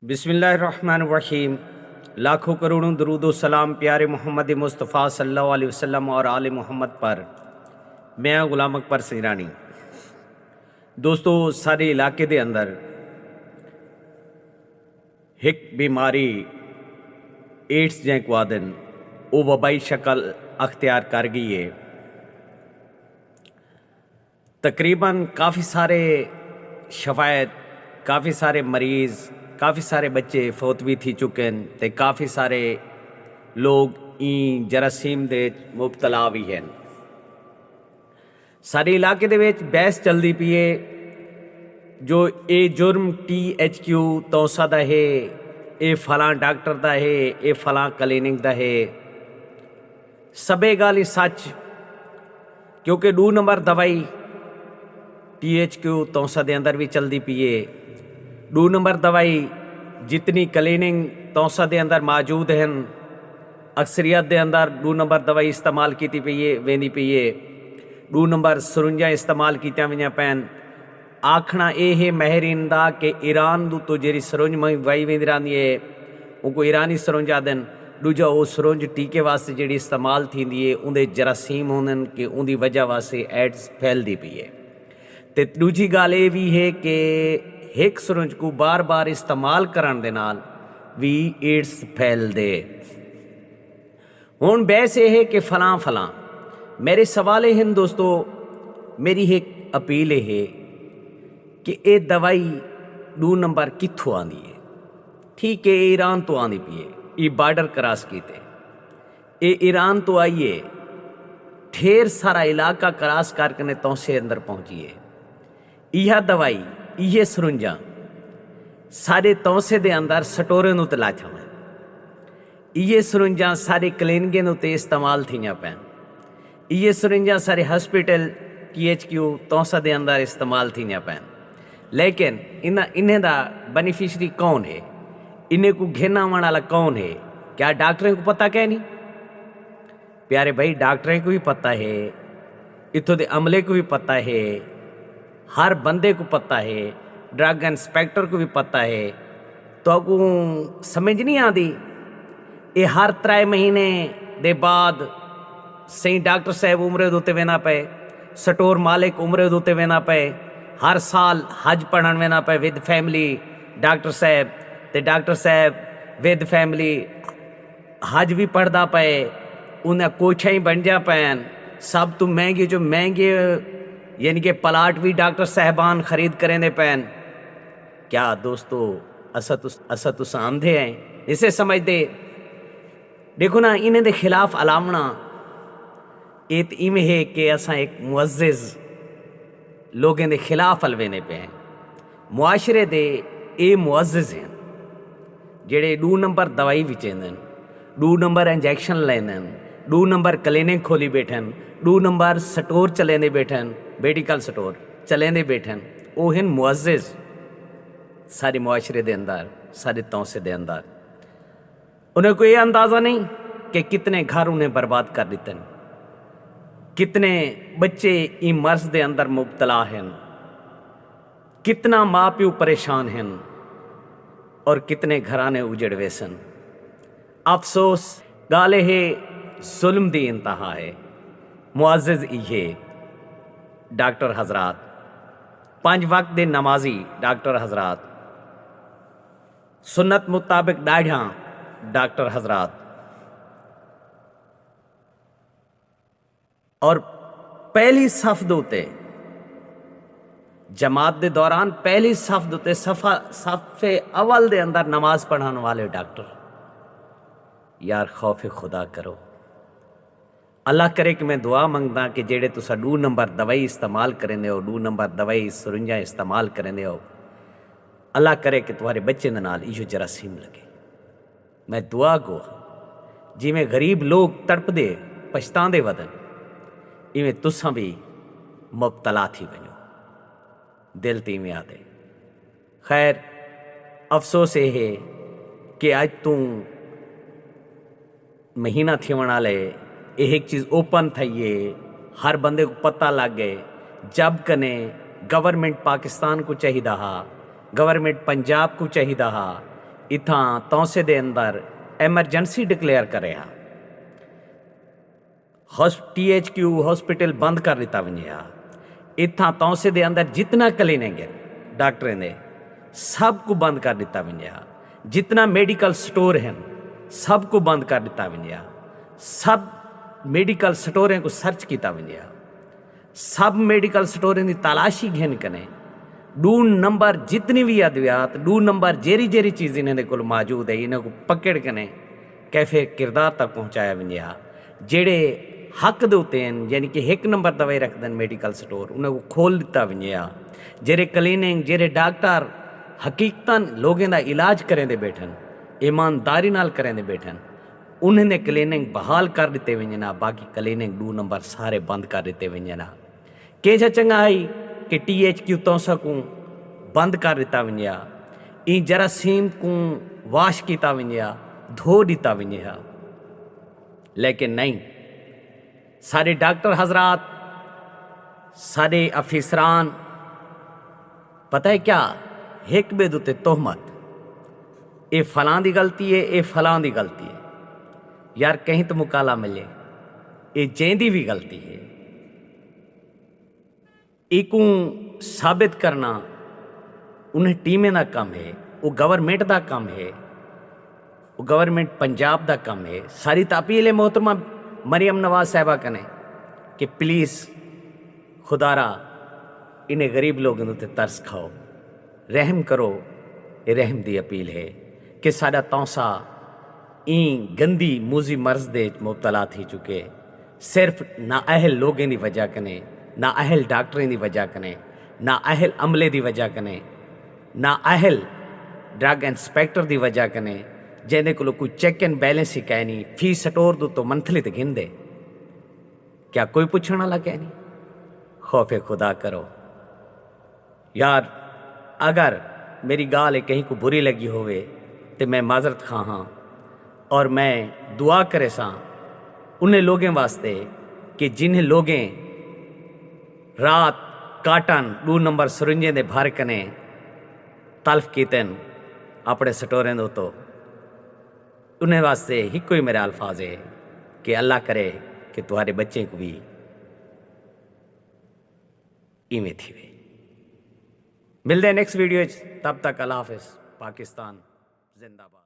बिस्मिल्लाहिर्रहमानिर्रहीम। लाखों करोड़ों दरूदो सलाम प्यारे मोहम्मद मुस्तफ़ा सल्लल्लाहु अलैहि वसल्लम और आले मोहम्मद पर। मैं गुलाम अकबर सिरानी। दोस्तों, सारे इलाके दे अंदर एक बीमारी एड्स जैं को आदन वो वबाई शक्ल अख्तियार कर गई है। तकरीबन काफ़ी सारे शवायद, काफ़ी सारे मरीज़, काफ़ी सारे बच्चे फौत भी थी चुके हैं ते काफ़ी सारे लोग ई जरासीम दे मुबतला भी हैं। सारे इलाके दे विच बहस चलती पई है जो ये जुर्म THQ तौसा दा है, ये फलां डॉक्टर दा है, ये फलां क्लिनिक दा है। सबे गल सच, क्योंकि 2 नंबर दवाई THQ तौसा दे अंदर भी चलती पई है। 2 नंबर दवाई जितनी क्लीनिंग तौसा दे अंदर मौजूद हैं, अक्सरियत दे अंदर 2 नंबर दवाई इस्तेमाल की वेंदी पई है। 2 नंबर सरुंजा इस्तेमाल की पैन। आखना ये है महरीन दा कि ईरान तो जी सरुंज वाई वेंदी रही है उनको ईरानी सरुंज आदन। दूजा वो सरुंज टीके वास्ते जी इस्तेमाल थी है उनके जरासीम होंगे कि उनकी वजह वास्ते एड्स फैलती पई है। तो दूजी गल ये भी है कि एक सरुंज को बार बार इस्तेमाल करन दे नाल भी एड्स फैलदे। हुण बहस ये है कि फलां फलां। मेरे सवाल हैं दोस्तों, मेरी एक अपील है कि ये दवाई 2 नंबर कित्थों आंदी है। ठीक है, ईरान तो आंदी पई है, ये बॉर्डर क्रॉस कीते, ये ईरान तो आई है, ढेर सारा इलाका क्रॉस करके तौसे अंदर पहुंची है। यह दवाई ये सरुंजा सारे तौसे दे अंदर सटोरे नूं ते लाछां है। ये सरुंजा सारे क्लीनिकें उत्ते इस्तेमाल थीआं पैन। ये सरुंजा सारे हॉस्पिटल THQ तौसा दे अंदर इस्तेमाल थीआं पैन। लेकिन इन्हें दा बेनिफिशरी कौन है, इन्हें को घेनावण वाला कौन है? क्या डॉक्टरों को पता क्या नहीं? प्यारे भाई, डॉक्टरों को भी पता है, इत्थों दे अमले को भी पता है, हर बंदे को पता है, ड्रग इंस्पेक्टर को भी पता है। तो आपको समझ नहीं आती? ये हर 3 महीने दे बाद सही डॉक्टर साहब उम्रे दोते वेना पे, स्टोर मालिक उम्रे दोते वेना पे, हर साल हज पढ़न वेना पे विद फैमिली डॉक्टर साहब, ते डॉक्टर साहब विद फैमिली हज भी पढ़दा पे, उन्हें कोछा ही बन जा पैन। सब तो महंगे जो महंगे यानी कि प्लाट भी डॉक्टर साहबान खरीद करें दे पैन। क्या दोस्तों, असा तो आंधे हैं, इसे समझते? देखो ना, इन्हें दे खिलाफ अलावना एक इमें है कि असा एक मुअज़्ज़िज़ लोगों के खिलाफ अलवेने पे हैं। मुआशरे दे ये मुअज़्ज़िज़ हैं जेड़े 2 नंबर दवाई भी चेंदन, 2 नंबर इंजैक्शन लेंदन, 2 नंबर क्लिनिक खोली बैठन, 2 नंबर स्टोर चलेंदे बैठन, मेडिकल स्टोर चलेंदे बैठन। वो हैं मुअज़्ज़िज़ सारे मुआशरे दे अंदर, सारे तौसे दे अंदर। उन्हें कोई अंदाज़ा नहीं कि कितने घर उन्हें बर्बाद कर देते हैं, कितने बच्चे इन मर्ज दे अंदर मुबतला हैं, कितना माँ प्यो परेशान हैं और कितने घराने उजड़वे सन। अफसोस गाले है, जुल्म दी इंतहा है। मुअज़्ज़िज़ ये डॉक्टर हजरात, 5 वक्त दे नमाजी डॉक्टर हजरात, सुन्नत मुताबिक दाढ़ा डॉक्टर हजरात, और पहली सफ दोते जमात दे दौरान पहली सफ दोते सफ़े अवल दे अंदर नमाज पढ़ाने वाले डॉक्टर। यार खौफ खुदा करो। अल्लाह करे कि मैं दुआ मंगदा कि जेड़े तुसा 2 नंबर दवाई इस्तेमाल करेंदे हो, 2 नंबर दवाई सरुंजा इस्तेमाल करेंदे हो, अल्लाह करे कि तुम्हारे बच्चे दे नाल इहो जरासीम लगे। मैं दुआ गो, जिमें गरीब लोग तड़पदे पछतांदे वदन, इवें तुसां भी मुबतला थी वञो, दिल ते इवें आदे। खैर, अफसोस ये है कि अज तू महीना थिवण वाले एक चीज़ ओपन थी है, हर बंदे को पता लग गए। जब कने गवर्नमेंट पाकिस्तान को चाहिदा हा, गवर्नमेंट पंजाब को चाहिदा हा इत्थां तौसे दे अंदर एमरजेंसी डिक्लेयर करेआ, THQ हॉस्पिटल बंद कर दिता वञे। इत्थां तौसे दे अंदर जितना क्लिनिक है डॉक्टरें दे सब को बंद कर दिता वञे। जितना मेडिकल स्टोर हैं सब को बंद कर दिता वञे। सब मेडिकल स्टोरें को सर्च किया वञे। सब मेडिकल स्टोरें की तलाशी घेन कने 2 नंबर जितनी भी अद्वियात 2 नंबर जेरी जेरी चीज़ इन्हें को मौजूद है इन्हें को पकड़ कने कैफे किरदार तक पहुँचाया वञे। जेड़े हक दे उत्ते हैं यानी कि 1 नंबर दवाई रखते हैं मेडिकल स्टोर उन्हें को खोल दिता वञे। जेरे क्लीनिक जेरे डॉक्टर हकीकतन लोगों का इलाज करें दे बैठन, ईमानदारी नाल करें दे बैठन, उन्हें क्लीनिक बहाल कर दिते वञे ना। बाकी क्लीनिक 2 नंबर सारे बंद कर दिते वञे ना। के चंगा है कि THQ तौसा को बंद कर दिता वञे। ई जरासीम को वाश किया वञे, धो दिता वञे। लेकिन नहीं, सारे डॉक्टर हजरात सारे अफिसरान पता है क्या एक बे दुते तोहमत, ये फलां दी गलती है, ये फलां दी गलती है। यार कहीं तो मुकाला मिले, ये जेंदी भी गलती है। इकू साबित करना उन्हें टीमें का काम है, वो गवर्नमेंट का काम है, वो गवर्नमेंट पंजाब का काम है। सारी तापील मोहतरमा मरियम नवाज साहबा कने कि प्लीज़ खुदारा इन्हें गरीब लोगों ते तरस खाओ, रहम करो। ये रहम दी अपील है कि साडा तौसा ई गंदी मूजी मर्ज दे मुबतला थी चुके, सिर्फ नाअहल लोगों की वजह कने, नाअहल डॉक्टरें की वजह कने, नाअहल अमले की वजह कने, नाअहल ड्रग इंस्पैक्टर की वजह कने, जिन्हें को कोई चेक एंड बैलेंस ही कह नहीं, फी स्टोर दो तो मंथली तो गिन दे। क्या कोई पूछने वाला कह नहीं? खौफे खुदा करो यार। अगर मेरी गाल कहीं को बुरी लगी होवे तो मैं माजरत खा हाँ, और मैं दुआ करे सा उन्हें लोगों वास्ते कि जिन्हें लोगें रात काटन 2 नंबर सरुंजे दे भर कने तल्फ कीतन अपने स्टोरें दो, तो उन्हें वास्ते ही कोई मेरा अल्फाज है कि अल्लाह करे कि तुम्हारे बच्चे को भी इवें थी वे। मिलते हैं नेक्स्ट वीडियो, तब तक अल्लाह हाफिज़। पाकिस्तान जिंदाबाद।